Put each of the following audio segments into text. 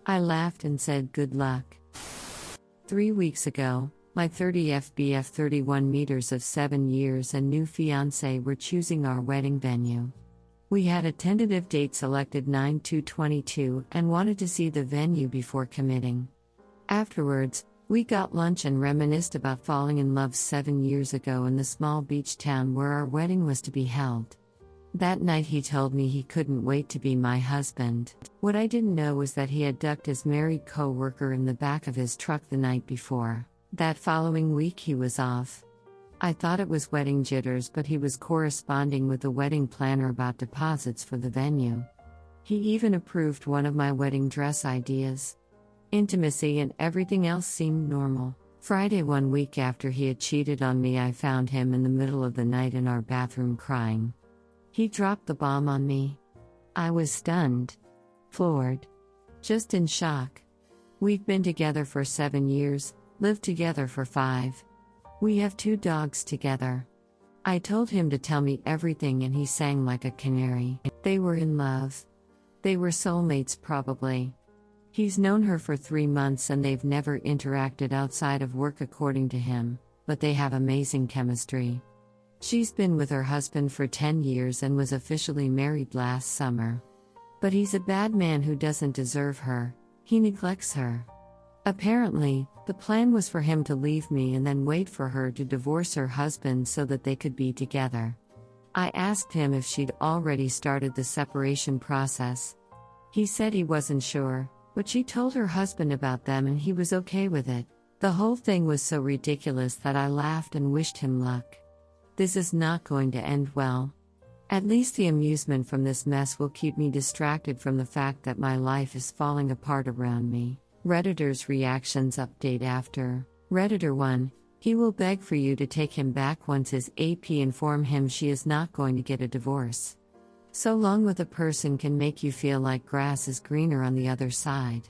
I laughed and said good luck. 3 weeks ago, my 30 FBF 31 meters of 7 years and new fiancé were choosing our wedding venue. We had a tentative date selected 9/2/22 and wanted to see the venue before committing. Afterwards, we got lunch and reminisced about falling in love 7 years ago in the small beach town where our wedding was to be held. That night he told me he couldn't wait to be my husband. What I didn't know was that he had ducked his married coworker in the back of his truck the night before. That following week he was off. I thought it was wedding jitters, but he was corresponding with the wedding planner about deposits for the venue. He even approved one of my wedding dress ideas. Intimacy and everything else seemed normal. Friday, 1 week after he had cheated on me, I found him in the middle of the night in our bathroom crying. He dropped the bomb on me. I was stunned. Floored. Just in shock. We've been together for 7 years, lived together for 5. We have 2 dogs together. I told him to tell me everything and he sang like a canary. They were in love. They were soulmates probably. He's known her for 3 months and they've never interacted outside of work according to him, but they have amazing chemistry. She's been with her husband for 10 years and was officially married last summer. But he's a bad man who doesn't deserve her. He neglects her. Apparently, the plan was for him to leave me and then wait for her to divorce her husband so that they could be together. I asked him if she'd already started the separation process. He said he wasn't sure, but she told her husband about them and he was okay with it. The whole thing was so ridiculous that I laughed and wished him luck. This is not going to end well. At least the amusement from this mess will keep me distracted from the fact that my life is falling apart around me. Redditor's reactions update after. Redditor 1, he will beg for you to take him back once his AP inform him she is not going to get a divorce. So long with a person can make you feel like grass is greener on the other side.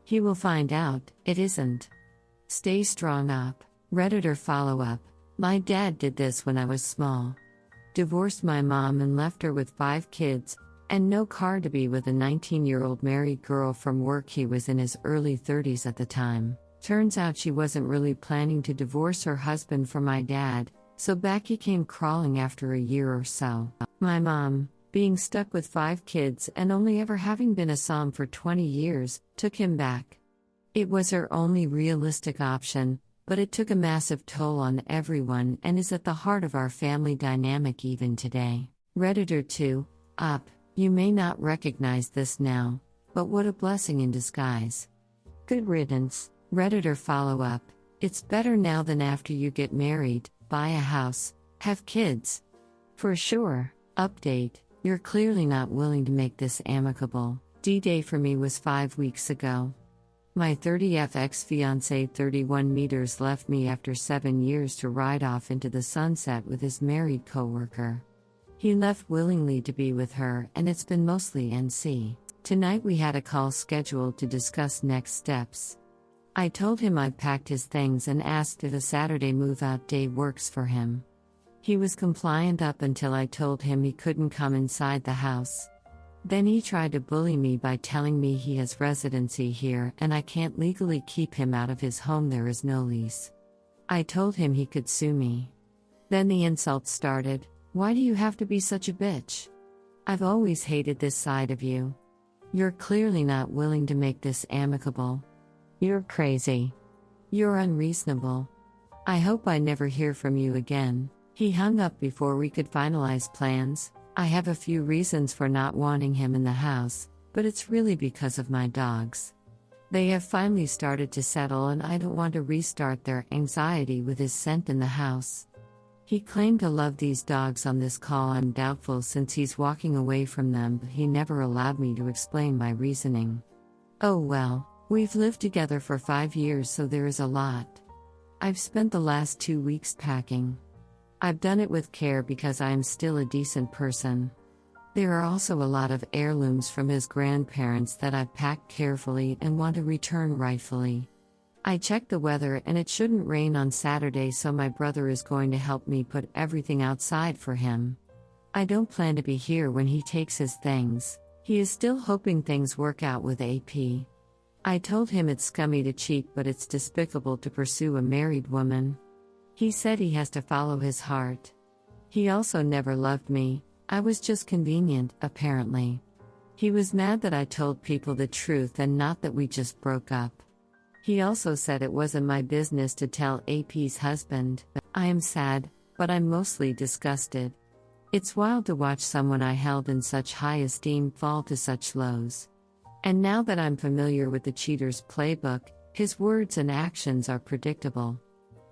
He will find out, it isn't. Stay strong up. Redditor follow-up. My dad did this when I was small. Divorced my mom and left her with 5 kids, and no car to be with a 19-year-old married girl from work. He was in his early 30s at the time. Turns out she wasn't really planning to divorce her husband for my dad, so back he came crawling after a year or so. My mom, being stuck with 5 kids and only ever having been a som for 20 years, took him back. It was her only realistic option, but it took a massive toll on everyone and is at the heart of our family dynamic even today. Redditor 2, up. You may not recognize this now, but what a blessing in disguise. Good riddance. Redditor follow-up. It's better now than after you get married, buy a house, have kids. For sure. Update. You're clearly not willing to make this amicable. D-Day for me was 5 weeks ago. My 30F ex-fiancé 31 meters left me after 7 years to ride off into the sunset with his married coworker. He left willingly to be with her and it's been mostly NC. Tonight we had a call scheduled to discuss next steps. I told him I'd packed his things and asked if a Saturday move-out day works for him. He was compliant up until I told him he couldn't come inside the house. Then he tried to bully me by telling me he has residency here and I can't legally keep him out of his home, there is no lease. I told him he could sue me. Then the insults started. Why do you have to be such a bitch? I've always hated this side of you. You're clearly not willing to make this amicable. You're crazy. You're unreasonable. I hope I never hear from you again. He hung up before we could finalize plans. I have a few reasons for not wanting him in the house, but it's really because of my dogs. They have finally started to settle and I don't want to restart their anxiety with his scent in the house. He claimed to love these dogs on this call. I'm doubtful since he's walking away from them, but he never allowed me to explain my reasoning. Oh well, we've lived together for 5 years, so there is a lot. I've spent the last 2 weeks packing. I've done it with care because I am still a decent person. There are also a lot of heirlooms from his grandparents that I've packed carefully and want to return rightfully. I checked the weather and it shouldn't rain on Saturday, so my brother is going to help me put everything outside for him. I don't plan to be here when he takes his things. He is still hoping things work out with AP. I told him it's scummy to cheat, but it's despicable to pursue a married woman. He said he has to follow his heart. He also never loved me, I was just convenient, apparently. He was mad that I told people the truth and not that we just broke up. He also said it wasn't my business to tell AP's husband. I am sad, but I'm mostly disgusted. It's wild to watch someone I held in such high esteem fall to such lows. And now that I'm familiar with the cheater's playbook, his words and actions are predictable.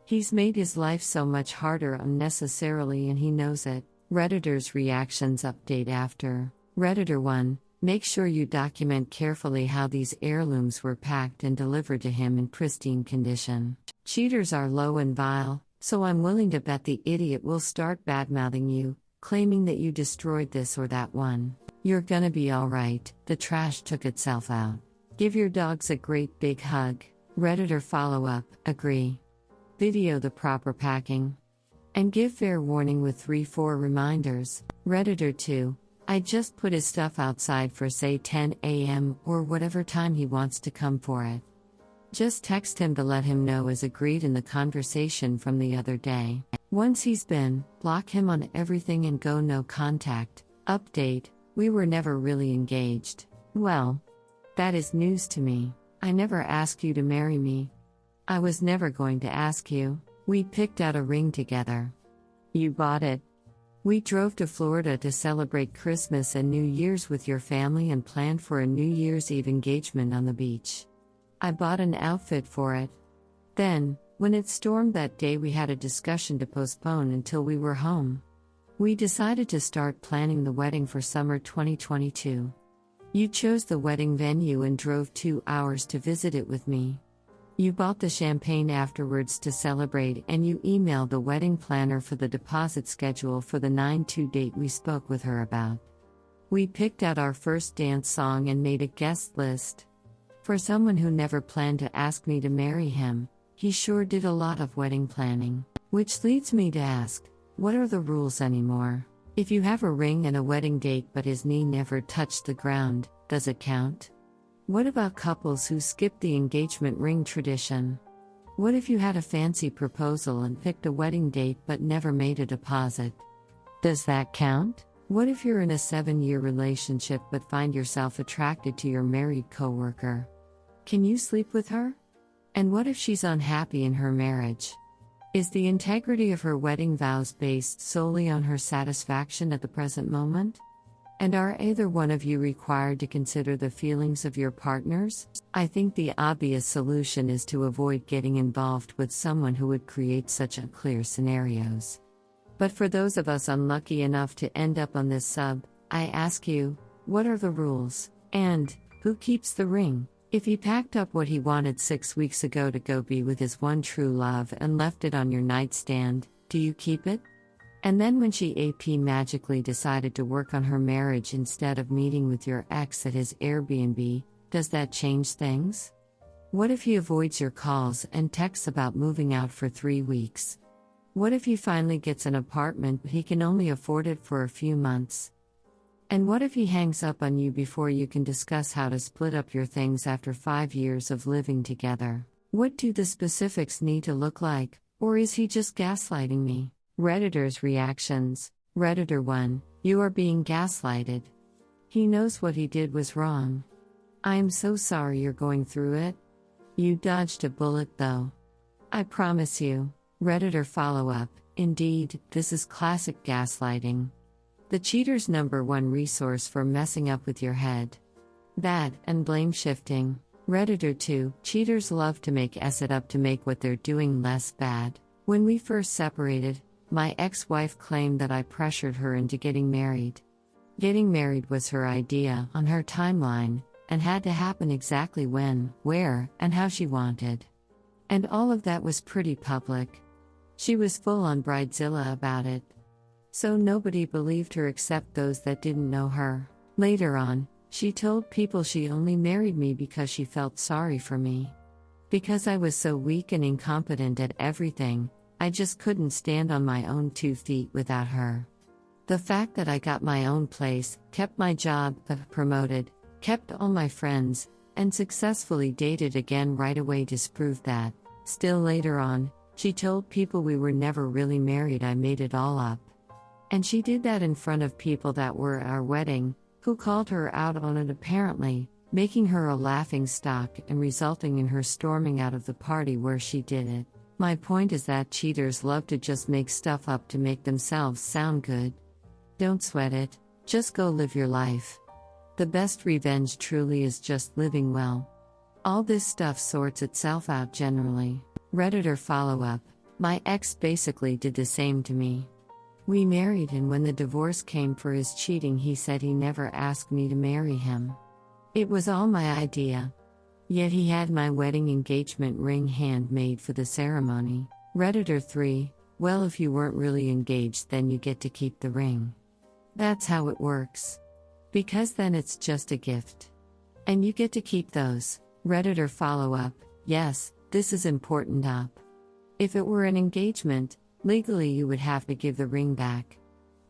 He's made his life so much harder unnecessarily and he knows it. Redditor's reactions update after. Redditor 1, make sure you document carefully how these heirlooms were packed and delivered to him in pristine condition. Cheaters are low and vile, so I'm willing to bet the idiot will start badmouthing you, claiming that you destroyed this or that one. You're gonna be alright, the trash took itself out. Give your dogs a great big hug. Redditor follow-up, agree. Video the proper packing. And give fair warning with 3-4 reminders. Redditor 2, I just put his stuff outside for say 10 a.m. or whatever time he wants to come for it. Just text him to let him know as agreed in the conversation from the other day. Once he's been, block him on everything and go no contact. Update, we were never really engaged. Well, that is news to me. I never asked you to marry me. I was never going to ask you. We picked out a ring together. You bought it. We drove to Florida to celebrate Christmas and New Year's with your family and planned for a New Year's Eve engagement on the beach. I bought an outfit for it. Then, when it stormed that day, we had a discussion to postpone until we were home. We decided to start planning the wedding for summer 2022. You chose the wedding venue and drove 2 hours to visit it with me. You bought the champagne afterwards to celebrate and you emailed the wedding planner for the deposit schedule for the 9/2 date we spoke with her about. We picked out our first dance song and made a guest list. For someone who never planned to ask me to marry him, he sure did a lot of wedding planning. Which leads me to ask, what are the rules anymore? If you have a ring and a wedding date but his knee never touched the ground, does it count? What about couples who skip the engagement ring tradition? What if you had a fancy proposal and picked a wedding date but never made a deposit? Does that count? What if you're in a 7-year relationship but find yourself attracted to your married coworker? Can you sleep with her? And what if she's unhappy in her marriage? Is the integrity of her wedding vows based solely on her satisfaction at the present moment? And are either one of you required to consider the feelings of your partners? I think the obvious solution is to avoid getting involved with someone who would create such unclear scenarios. But for those of us unlucky enough to end up on this sub, I ask you, what are the rules? And, who keeps the ring? If he packed up what he wanted 6 weeks ago to go be with his one true love and left it on your nightstand, do you keep it? And then when she AP magically decided to work on her marriage instead of meeting with your ex at his Airbnb, does that change things? What if he avoids your calls and texts about moving out for 3 weeks? What if he finally gets an apartment but he can only afford it for a few months? And what if he hangs up on you before you can discuss how to split up your things after 5 years of living together? What do the specifics need to look like, or is he just gaslighting me? Redditor's reactions. Redditor 1, you are being gaslighted. He knows what he did was wrong. I am so sorry you're going through it. You dodged a bullet though. I promise you. Redditor follow-up, indeed, this is classic gaslighting. The cheater's #1 resource for messing up with your head. That, and blame shifting. Redditor 2, cheaters love to make it up to make what they're doing less bad. When we first separated, my ex-wife claimed that I pressured her into getting married. Getting married was her idea, on her timeline, and had to happen exactly when, where, and how she wanted. And all of that was pretty public. She was full on bridezilla about it. So nobody believed her except those that didn't know her. Later on, she told people she only married me because she felt sorry for me. Because I was so weak and incompetent at everything, I just couldn't stand on my own 2 feet without her. The fact that I got my own place, kept my job, promoted, kept all my friends, and successfully dated again right away to prove that. Still later on, she told people we were never really married, I made it all up. And she did that in front of people that were at our wedding, who called her out on it apparently, making her a laughing stock and resulting in her storming out of the party where she did it. My point is that cheaters love to just make stuff up to make themselves sound good. Don't sweat it, just go live your life. The best revenge truly is just living well. All this stuff sorts itself out generally. Redditor follow-up: my ex basically did the same to me. We married, and when the divorce came for his cheating, he said he never asked me to marry him. It was all my idea. Yet he had my wedding engagement ring handmade for the ceremony. Redditor 3: well, if you weren't really engaged, then you get to keep the ring. That's how it works. Because then it's just a gift. And you get to keep those. Redditor follow-up: yes, this is important up. If it were an engagement, legally you would have to give the ring back.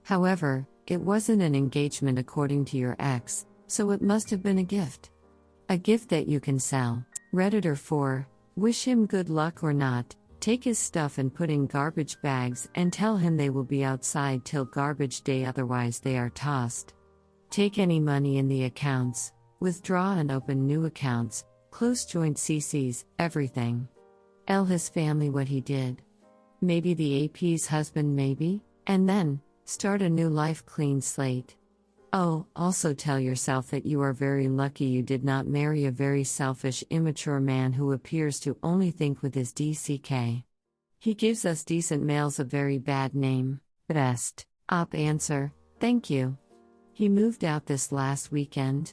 However, it wasn't an engagement according to your ex, so it must have been a gift. A gift that you can sell. Redditor 4: wish him good luck or not, take his stuff and put in garbage bags and tell him they will be outside till garbage day, otherwise they are tossed. Take any money in the accounts, withdraw and open new accounts, close joint CCs, everything. Tell his family what he did. Maybe the AP's husband, maybe, and then, start a new life, clean slate. Oh, also tell yourself that you are very lucky you did not marry a very selfish, immature man who appears to only think with his DCK. He gives us decent males a very bad name. Best. Op answer: thank you. He moved out this last weekend.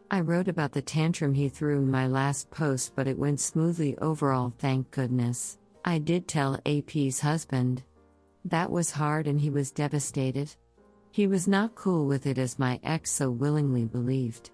I wrote about the tantrum he threw in my last post, but it went smoothly overall, thank goodness. I did tell AP's husband. That was hard and he was devastated. He was not cool with it, as my ex so willingly believed.